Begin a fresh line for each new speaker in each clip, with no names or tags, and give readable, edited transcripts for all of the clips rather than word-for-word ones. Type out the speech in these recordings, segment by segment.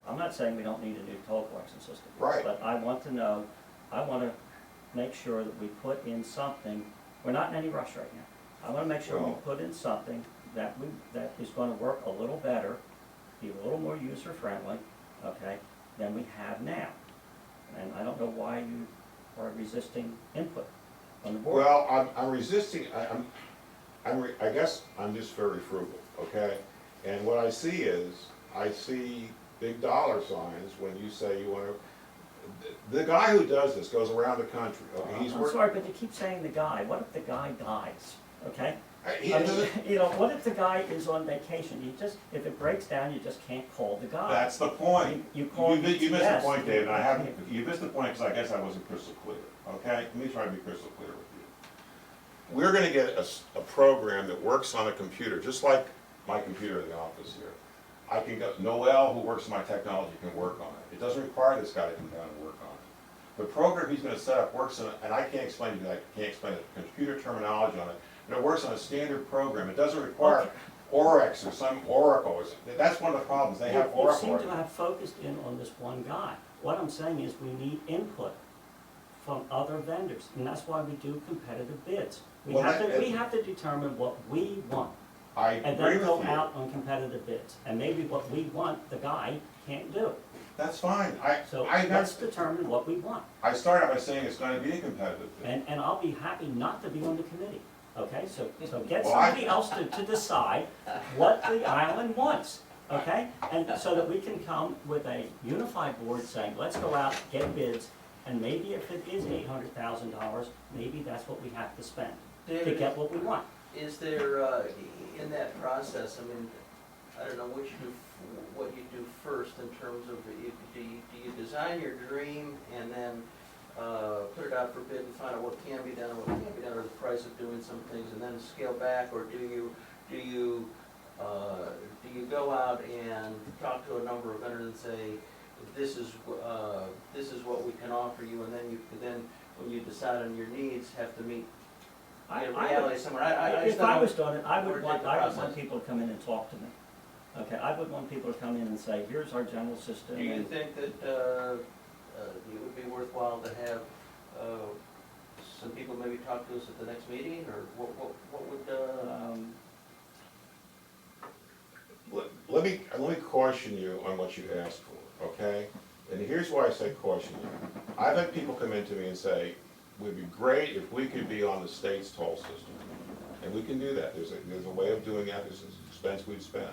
I'm not saying we don't need a new toll collection system.
Right.
But I want to know, I want to make sure that we put in something, we're not in any rush right now. I want to make sure we
Well-
put in something that is going to work a little better, be a little more user-friendly, okay, than we have now. And I don't know why you are resisting input on the board.
Well, I'm resisting, I guess I'm just very frugal, okay? And what I see is, I see big dollar signs when you say you want to, the guy who does this goes around the country, okay? He's
I'm
working.
sorry, but you keep saying the guy. What if the guy dies, okay?
He
I mean,
doesn't-
you know, what if the guy is on vacation? You just, if it breaks down, you just can't call the guy.
That's the point.
You call
You missed the
UPS.
point, David, I haven't, you missed the point because I guess I wasn't crystal clear, okay? Let me try to be crystal clear with you. We're gonna get a program that works on a computer, just like my computer in the office here. I can go, Noel, who works in my technology, can work on it. It doesn't require this guy to come down and work on it. The program he's gonna set up works on, and I can't explain to you, I can't explain the computer terminology on it, but it works on a standard program. It doesn't require
Okay.
Orex or some Oracle or something. That's one of the problems, they have
You
Oracle.
seem to
already.
have focused in on this one guy. What I'm saying is we need input from other vendors, and that's why we do competitive bids. We
Well,
have
that-
to, we have to determine what we want,
I
and
agree
then go
with you.
out on competitive bids. And maybe what we want, the guy can't do.
That's fine.
So
I
let's determine what we want.
started out by saying it's gonna be a competitive bid.
And I'll be happy not to be on the committee, okay? So get
Well, I-
somebody else to decide what the island wants, okay? And so that we can come with a unified board saying, let's go out, get bids, and maybe if it is $800,000, maybe that's what we have to spend to
David,
get what we want.
is there, in that process, I mean, I don't know what you do first in terms of, do you design your dream and then put it out for bid and find out what can be done and what can't be done, or the price of doing some things, and then scale back, or do you go out and talk to a number of vendors and say, this is what we can offer you, and then when you decide on your needs, have to meet
I
reality
would-
somewhere.
If I was doing it, I
Or
would
take
want
the process.
people to come in and talk to me. Okay, I would want people to come in and say, here's our general system.
Do you
and-
think that it would be worthwhile to have some people maybe talk to us at the next meeting, or what would,
Let me caution you on what you asked for, okay? And here's why I say caution you. I've had people come in to me and say, it would be great if we could be on the state's toll system. And we can do that. There's a way of doing that. There's an expense we'd spend.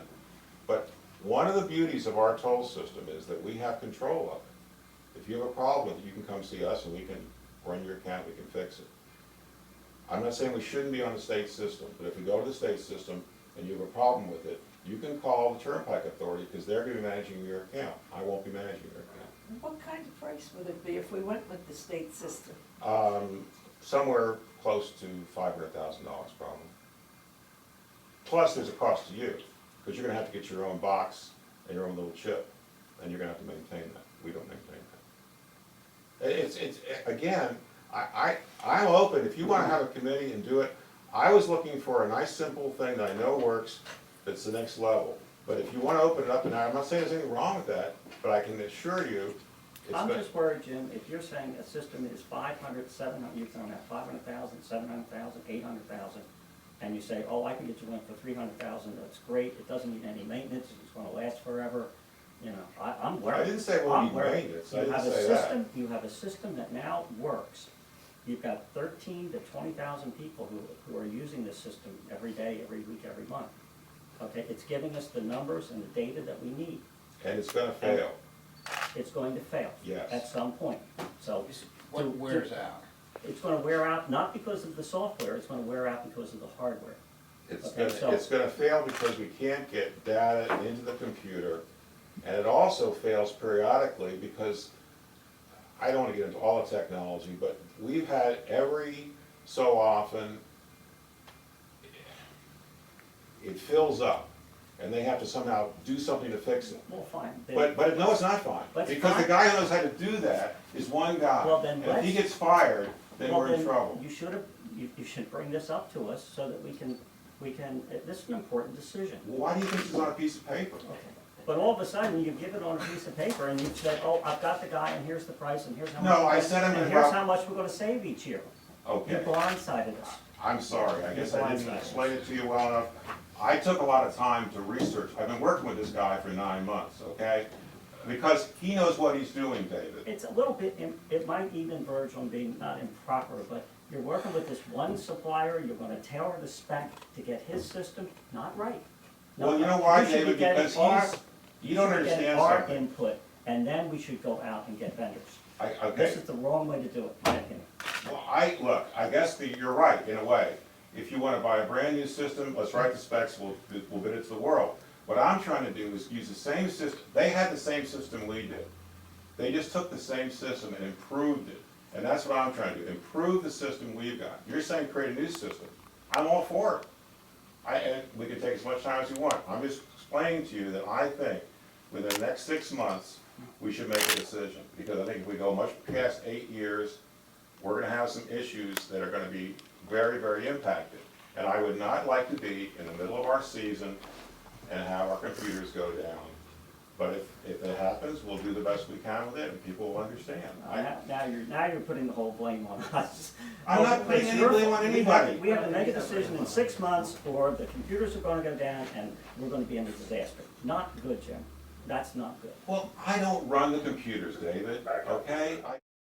But one of the beauties of our toll system is that we have control of it. If you have a problem with it, you can come see us and we can run your account, we can fix it. I'm not saying we shouldn't be on the state system, but if we go to the state system and you have a problem with it, you can call the Turnpike Authority because they're going to be managing your account. I won't be managing your account.
What kind of price would it be if we went with the state system?
Somewhere close to $500,000 probably. Plus, there's a cost to you, because you're gonna have to get your own box and your own little chip, and you're gonna have to maintain that. We don't maintain that. It's again, I'm open, if you wanna have a committee and do it, I was looking for a nice, simple thing that I know works, that's the next level. But if you wanna open it up, and I'm not saying there's anything wrong with that, but I can assure you, it's
I'm
good.
just worried, Jim, if you're saying a system is 500, 700, you're throwing out 500,000, 700,000, 800,000, and you say, oh, I can get you one for 300,000, that's great, it doesn't need any maintenance, it's gonna last forever, you know, I'm worried.
I didn't say it won't
I'm
need
worried.
maintenance. I
You
didn't
have a
say that.
system, you have a system that now works. You've got 13 to 20,000 people who are using this system every day, every week, every month. Okay, it's giving us the numbers and the data that we need.
And it's gonna fail.
It's going to fail.
Yes.
At some point, so.
What wears out?
It's gonna wear out, not because of the software, it's gonna wear out because of the hardware. Okay, so-
It's gonna fail because we can't get data into the computer, and it also fails periodically because, I don't wanna get into all the technology, but we've had every so often, it fills up, and they have to somehow do something to fix it.
Well, fine.
But no, it's not fine,
But it's
because the
fine.
guy who knows how to do that is one guy.
Well, then
And if he
let's-
gets fired, then
Well,
we're in trouble.
You should have, you should bring this up to us so that we can, this is an important decision.
Well, why do you think this is on a piece of paper?
Okay, But all of a sudden, you give it on a piece of paper and you say, oh, I've got the guy and here's the price and here's how much.
No, I said him
And
in
here's
about-
how much we're gonna save each year. You
Okay,
blindsided us.
I'm sorry, I guess I didn't explain it to you well enough. I took a lot of time to research, I've been working with this guy for 9 months, okay? Because he knows what he's doing, David.
It's a little bit, it might even verge on being not improper, but you're working with this one supplier, you're gonna tailor the spec to get his system, not right. No,
Well, you know why,
you should be
David,
getting
because
our-
you don't
should be getting
understand
our
something.
input, and then we should go out and get vendors. This
Okay,
is the wrong way to do it, in my opinion.
well, look, I guess you're right, in a way. If you wanna buy a brand new system, let's write the specs, we'll bid it to the world. What I'm trying to do is use the same system, they had the same system we did. They just took the same system and improved it. And that's what I'm trying to do, improve the system we've got. You're saying create a new system. I'm all for it. And we can take as much time as you want. I'm just explaining to you that I think within the next 6 months, we should make a decision. Because I think if we go much past 8 years, we're gonna have some issues that are gonna be very, very impacted. And I would not like to be in the middle of our season and have our computers go down. But if it happens, we'll do the best we can with it and people will understand.
Now you're putting the whole blame on us.
I'm not putting
It's
any
your
blame
fault.
on
We have-
anybody.
We have to make a decision in 6 months, or the computers are gonna go down and we're gonna be in a disaster. Not good, Jim. That's not good.
Well, I don't run the computers, David, okay?